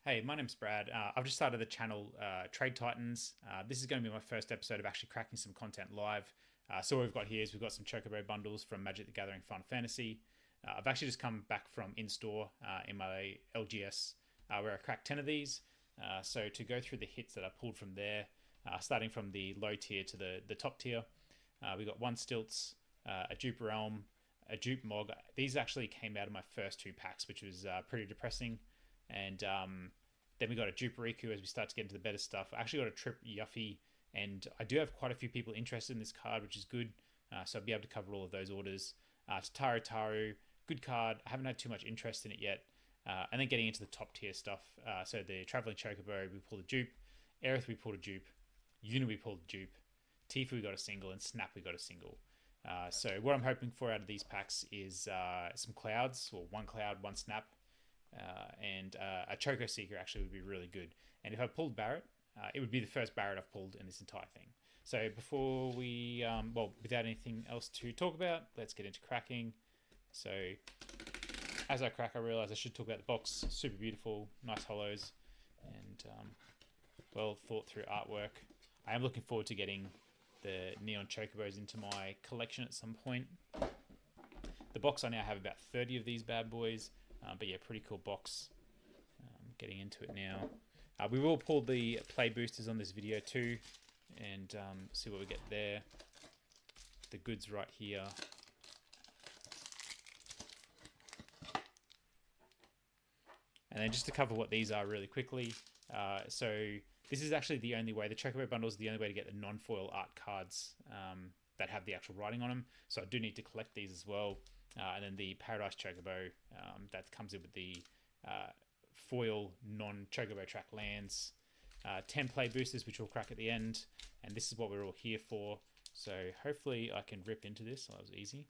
Hey, my name's Brad. I've just started the channel Trade Titans. This is going to be my first episode of actually cracking some content live. So what we've got here is we've got some Chocobo bundles from Magic the Gathering Fun Fantasy. I've actually just come back from in-store in my LGS where I cracked 10 of these. So to go through the hits that I pulled from there, starting from the low tier to the top tier, we got one Stilts, a Dupe Realm, a Dupe Mog. These actually came out of my first two packs, which was pretty depressing. And then we got a Juperiku as we start to get into the better stuff. I actually got a Trip Yuffie, and I do have quite a few people interested in this card, which is good. So I'll be able to cover all of those orders. Tataru Taru, good card. I haven't had too much interest in it yet. And then getting into the top tier stuff. So the Traveling Chocobo, we pulled a dupe. Aerith, we pulled a dupe. Yuna, we pulled a dupe. Tifu, we got a single. And Snap, we got a single. So what I'm hoping for out of these packs is some clouds, or one cloud, one snap, and a Choco Seeker actually would be really good. And if I pulled Barrett, it would be the first Barrett I've pulled in this entire thing. So before we, without anything else to talk about, let's get into cracking. So as I crack, I realize I should talk about the box. Super beautiful, nice hollows, and well thought through artwork. I am looking forward to getting the Neon Chocobos into my collection at some point. The box, I now have about 30 of these bad boys. But yeah, pretty cool box. Getting into it now. We will pull the play boosters on this video too, and see what we get there. The goods right here. And then just to cover what these are really quickly. So this is actually the only way, the Chocobo bundle is the only way to get the non-foil art cards that have the actual writing on them. So I do need to collect these as well. And then the Paradise Chocobo that comes in with the foil non-Chocobo track lands. 10 play boosters, which we'll crack at the end. And this is what we're all here for. So hopefully I can rip into this. Oh, that was easy.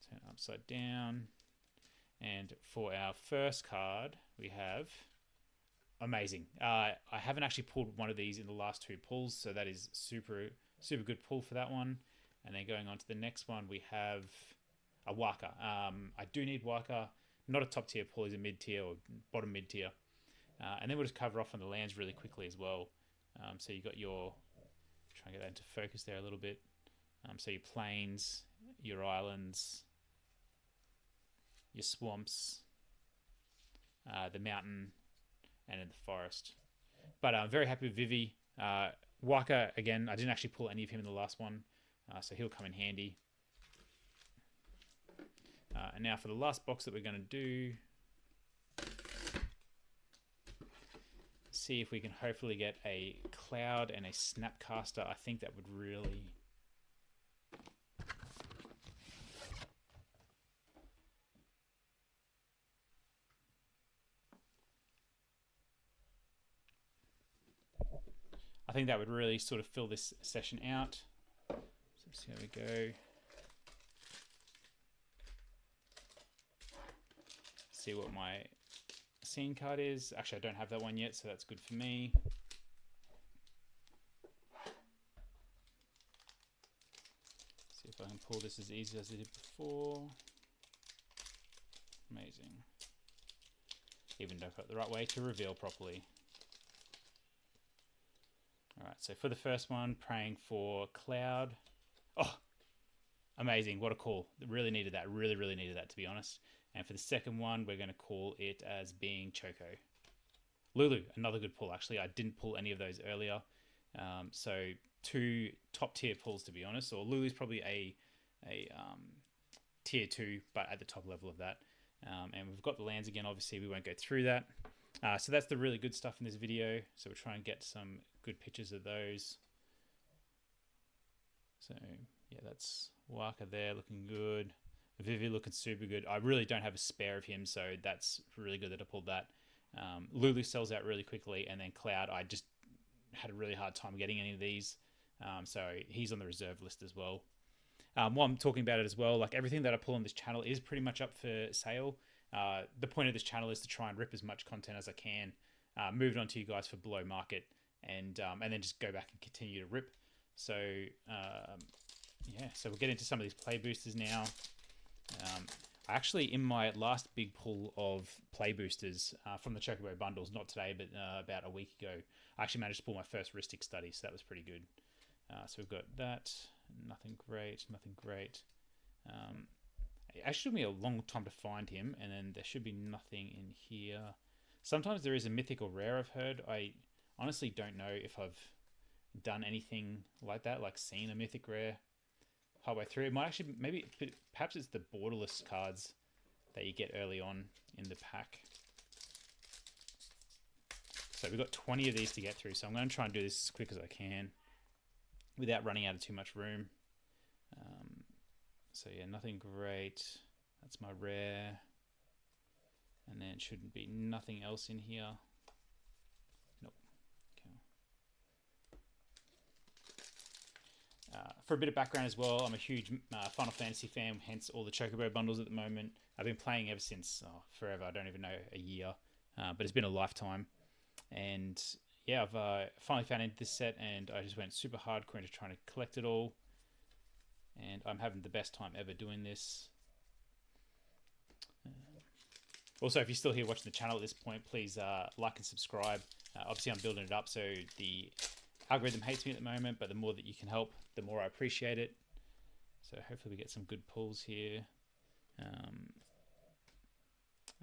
Turn upside down. And for our first card, we have amazing. I haven't actually pulled one of these in the last two pulls, so that is super good pull for that one. And then going on to the next one, we have a Waka. I do need Waka. Not a top tier pull, he's a mid tier or bottom mid tier. And then we'll just cover off on the lands really quickly as well. So you got your, try and get that into focus there a little bit. So your plains, your islands, your swamps, the mountain, and in the forest. But I'm very happy with Vivi. Waka, again, I didn't actually pull any of him in the last one. So he'll come in handy. And now for the last box that we're going to do, see if we can hopefully get a Cloud and a Snapcaster. I think that would really... I think that would really sort of fill this session out. So see how we go. See what my scene card is. Actually, I don't have that one yet, so that's good for me. See if I can pull this as easy as I did before. Amazing. Even don't put it the right way to reveal properly. Alright, so for the first one, praying for Cloud. Oh, amazing. What a call. Really needed that. Really needed that, to be honest. And for the second one, we're going to call it as being Choco. Lulu, another good pull, actually. I didn't pull any of those earlier. So two top tier pulls, to be honest. Or Lulu's probably a tier 2, but at the top level of that. And we've got the lands again. Obviously, we won't go through that. So that's the really good stuff in this video. So we'll try and get some good pictures of those. So yeah, that's Waka there looking good. Vivi looking super good. I really don't have a spare of him, so that's really good that I pulled that. Lulu sells out really quickly, and then Cloud, I just had a really hard time getting any of these. So he's on the reserve list as well. While I'm talking about it as well, like everything that I pull on this channel is pretty much up for sale. The point of this channel is to try and rip as much content as I can, move it on to you guys for below market, and then just go back and continue to rip. So yeah, so we'll get into some of these play boosters now. Actually, in my last big pull of play boosters from the Chocobo bundles, not today, but about a week ago, I actually managed to pull my first Ristic study, so that was pretty good. So we've got that. Nothing great, nothing great. It actually took me a long time to find him, and then there should be nothing in here. Sometimes there is a mythic or rare, I've heard. I honestly don't know if I've done anything like that, like seen a mythic rare halfway through. It might actually, maybe, perhaps it's the borderless cards that you get early on in the pack. So we've got 20 of these to get through, so I'm going to try and do this as quick as I can without running out of too much room. So yeah, nothing great. That's my rare. And then it shouldn't be nothing else in here. Nope. Okay. For a bit of background as well, I'm a huge Final Fantasy fan, hence all the Chocobo bundles at the moment. I've been playing ever since forever. I don't even know, a year, but it's been a lifetime. And yeah, I've finally found into this set, and I just went super hardcore into trying to collect it all. And I'm having the best time ever doing this. Also, if you're still here watching the channel at this point, please like and subscribe. Obviously, I'm building it up, so the algorithm hates me at the moment, but the more that you can help, the more I appreciate it. So hopefully we get some good pulls here.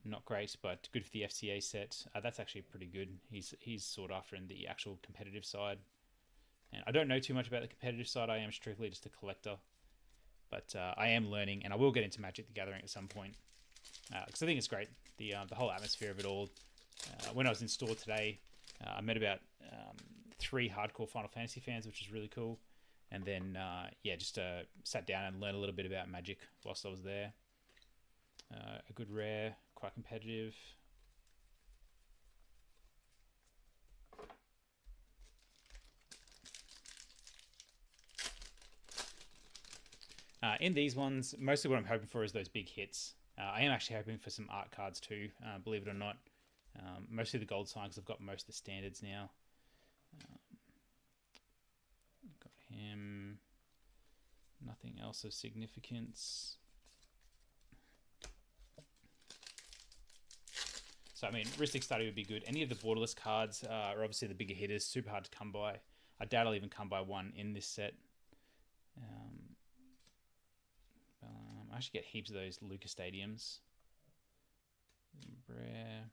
Not great, but good for the FCA set. That's actually pretty good. He's sought after in the actual competitive side. And I don't know too much about the competitive side. I am strictly just a collector. But I am learning, and I will get into Magic the Gathering at some point. Because I think it's great, the whole atmosphere of it all. When I was in store today, I met about 3 hardcore Final Fantasy fans, which is really cool. And then, yeah, just sat down and learned a little bit about Magic whilst I was there. A good rare, quite competitive. In these ones, mostly what I'm hoping for is those big hits. I am actually hoping for some art cards too, believe it or not. Mostly the gold signs. I've got most of the standards now. Got him. Nothing else of significance. So, I mean, Ristic Study would be good. Any of the borderless cards are obviously the bigger hitters. Super hard to come by. I doubt I'll even come by one in this set. I should get heaps of those Luca Stadiums. Rare.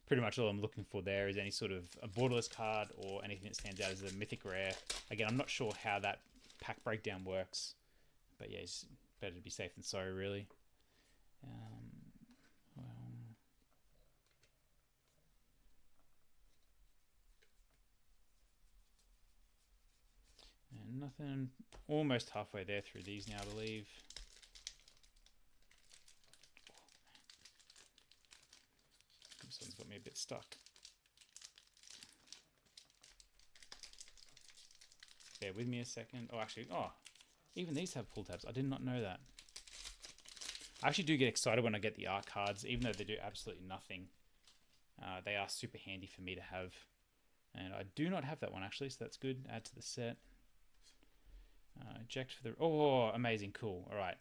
Pretty much all I'm looking for there is any sort of a borderless card or anything that stands out as a mythic rare. Again, I'm not sure how that pack breakdown works, but yeah, it's better to be safe than sorry, really. And nothing. Almost halfway there through these now, I believe. This one's got me a bit stuck. Bear with me a second. Oh, actually, even these have pull tabs. I did not know that. I actually do get excited when I get the art cards, even though they do absolutely nothing. They are super handy for me to have. And I do not have that one, actually, so that's good. Add to the set. Eject for the... Oh, amazing. Cool. All right.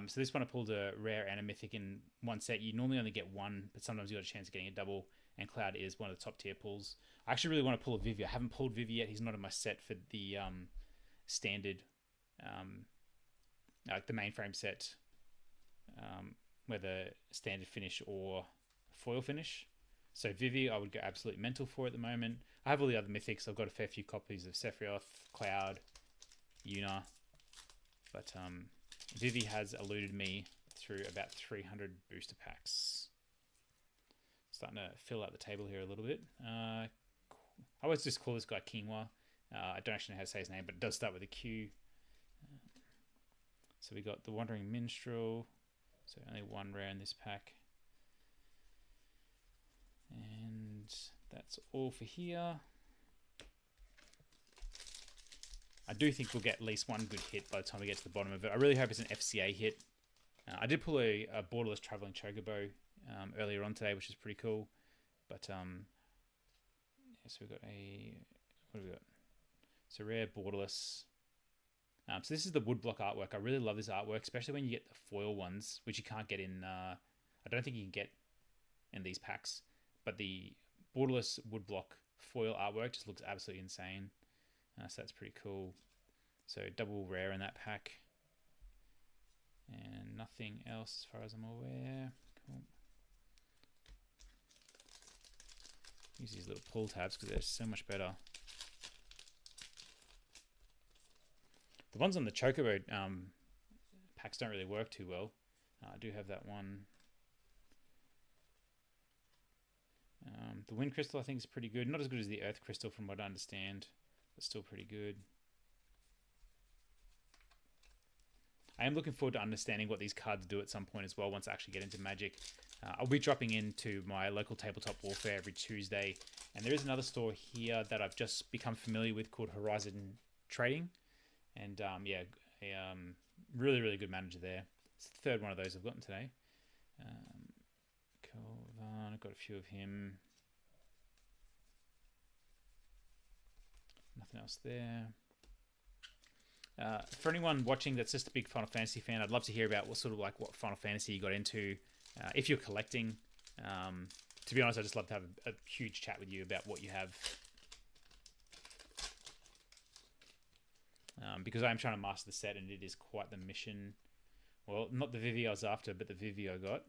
So this one I pulled a rare and a mythic in one set. You normally only get one, but sometimes you got a chance of getting a double. And Cloud is one of the top tier pulls. I actually really want to pull a Vivi. I haven't pulled Vivi yet. He's not in my set for the standard, like the mainframe set, whether standard finish or foil finish. So Vivi, I would go absolutely mental for at the moment. I have all the other mythics. I've got a fair few copies of Sephiroth, Cloud, Yuna, but Vivi has eluded me through about 300 booster packs. Starting to fill out the table here a little bit. I always just call this guy Quinoa. I don't actually know how to say his name, but it does start with a Q. So we got the Wandering Minstrel. So only one rare in this pack. And that's all for here. I do think we'll get at least one good hit by the time we get to the bottom of it. I really hope it's an FCA hit. I did pull a borderless traveling Chocobo earlier on today, which is pretty cool. But yeah, so we've got a... What have we got? So rare borderless. So this is the woodblock artwork. I really love this artwork, especially when you get the foil ones, which you can't get in. I don't think you can get in these packs, but the borderless woodblock foil artwork just looks absolutely insane. So that's pretty cool. So double rare in that pack, and nothing else as far as I'm aware. Cool. Use these little pull tabs because they're so much better. The ones on the Chocobo packs don't really work too well. I do have that one. The Wind Crystal I think is pretty good. Not as good as the Earth Crystal from what I understand, but still pretty good. I am looking forward to understanding what these cards do at some point as well once I actually get into Magic. I'll be dropping into my local Tabletop Warfare every Tuesday, and there is another store here that I've just become familiar with called Horizon Trading, and yeah, a really, really good manager there. It's the third one of those I've gotten today. Colvan, I've got a few of him. Nothing else there. For anyone watching that's just a big Final Fantasy fan, I'd love to hear about what what Final Fantasy you got into. If you're collecting, to be honest, I'd just love to have a huge chat with you about what you have. Because I'm trying to master the set, and it is quite the mission. Well, not the Vivi I was after, but the Vivi I got.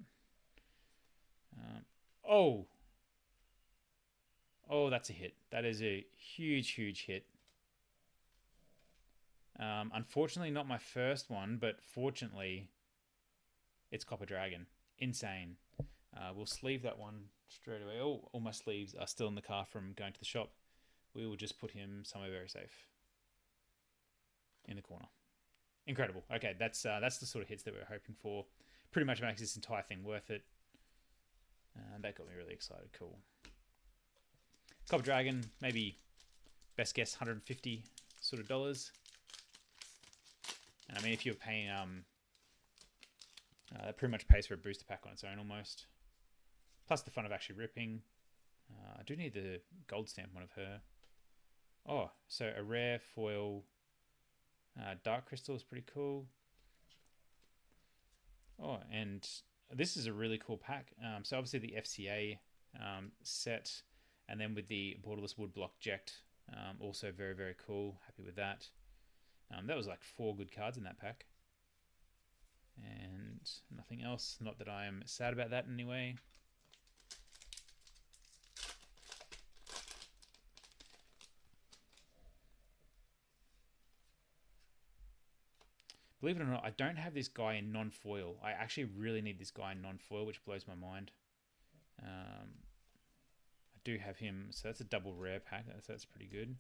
Oh, that's a hit. That is a huge, huge hit. Unfortunately, not my first one, but fortunately, it's Copper Dragon. Insane. We'll sleeve that one straight away. Oh, all my sleeves are still in the car from going to the shop. We will just put him somewhere very safe. In the corner. Incredible. Okay, that's the sort of hits that we're hoping for. Pretty much makes this entire thing worth it. That got me really excited. Cool. Copper Dragon, maybe best guess $150 sort of dollars. And I mean, if you're paying, that pretty much pays for a booster pack on its own almost. Plus the fun of actually ripping. I do need the gold stamp one of her. Oh, so a rare foil Dark Crystal is pretty cool. Oh, and this is a really cool pack. So obviously the FCA set, and then with the borderless woodblock Ject, also very, very cool. Happy with that. That was like 4 good cards in that pack. And nothing else. Not that I am sad about that in any way. Believe it or not, I don't have this guy in non-foil. I actually really need this guy in non-foil, which blows my mind. I do have him, so that's a double rare pack. That's pretty good.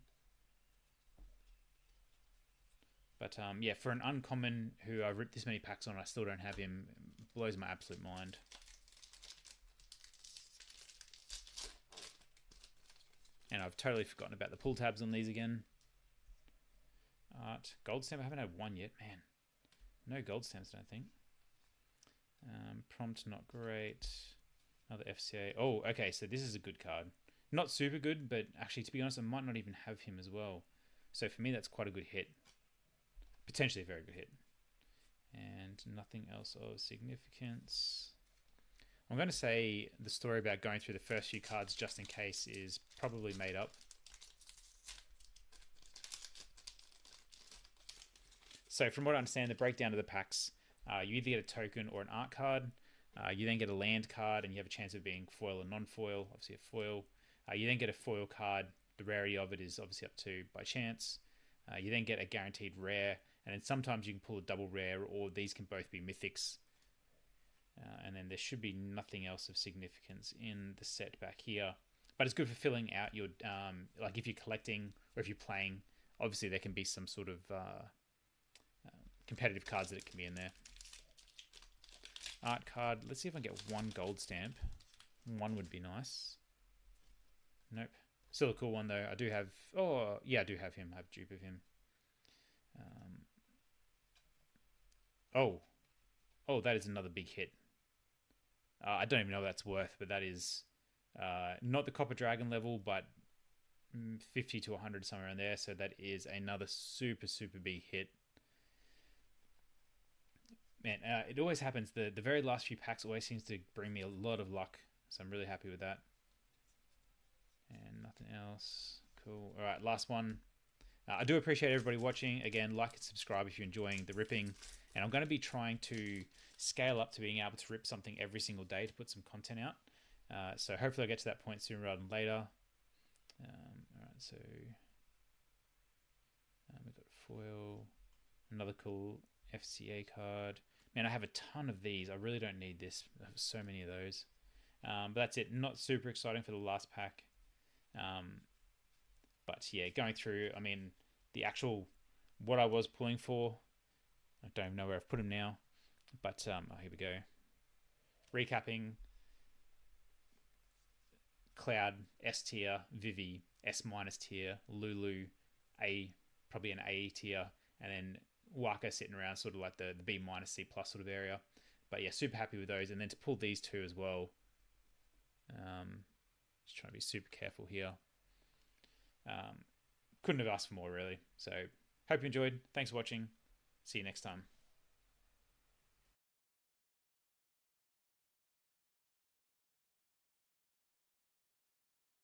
But yeah, for an uncommon who I've ripped this many packs on, I still don't have him. It blows my absolute mind. And I've totally forgotten about the pull tabs on these again. Art. Gold stamp, I haven't had one yet, man. No gold stamps, I don't think. Prompt, not great. Another FCA. Oh, okay, so this is a good card. Not super good, but actually, to be honest, I might not even have him as well. So for me, that's quite a good hit. Potentially a very good hit. And nothing else of significance. I'm going to say the story about going through the first few cards just in case is probably made up. So from what I understand, the breakdown of the packs, you either get a token or an art card. You then get a land card, and you have a chance of being foil or non-foil. Obviously a foil. You then get a foil card. The rarity of it is obviously up to by chance. You then get a guaranteed rare, and then sometimes you can pull a double rare, or these can both be mythics. And then there should be nothing else of significance in the set back here. But it's good for filling out your, like if you're collecting or if you're playing, obviously there can be some sort of competitive cards that it can be in there. Art card. Let's see if I can get one gold stamp. One would be nice. Nope. Still a cool one though. I do have, oh yeah, I do have him. I have dupe of him. Oh, that is another big hit. I don't even know what that's worth, but that is not the Copper Dragon level, but 50 to 100 somewhere in there. So that is another super, super big hit. Man, it always happens. The very last few packs always seems to bring me a lot of luck. So I'm really happy with that. And nothing else. Cool. All right, last one. I do appreciate everybody watching. Again, like and subscribe if you're enjoying the ripping. And I'm going to be trying to scale up to being able to rip something every single day to put some content out. So hopefully I'll get to that point sooner rather than later. All right, so we've got foil, another cool FCA card. Man, I have a ton of these. I really don't need this. I have so many of those. But that's it. Not super exciting for the last pack. But yeah, going through, I mean, the actual, what I was pulling for, I don't know where I've put them now. But here we go. Recapping, Cloud, S tier, Vivi, S minus tier, Lulu, A, probably an A tier, and then Waka sitting around sort of like the B minus C plus sort of area. But yeah, super happy with those. And then to pull these two as well. Just trying to be super careful here. Couldn't have asked for more, really. So hope you enjoyed. Thanks for watching. See you next time.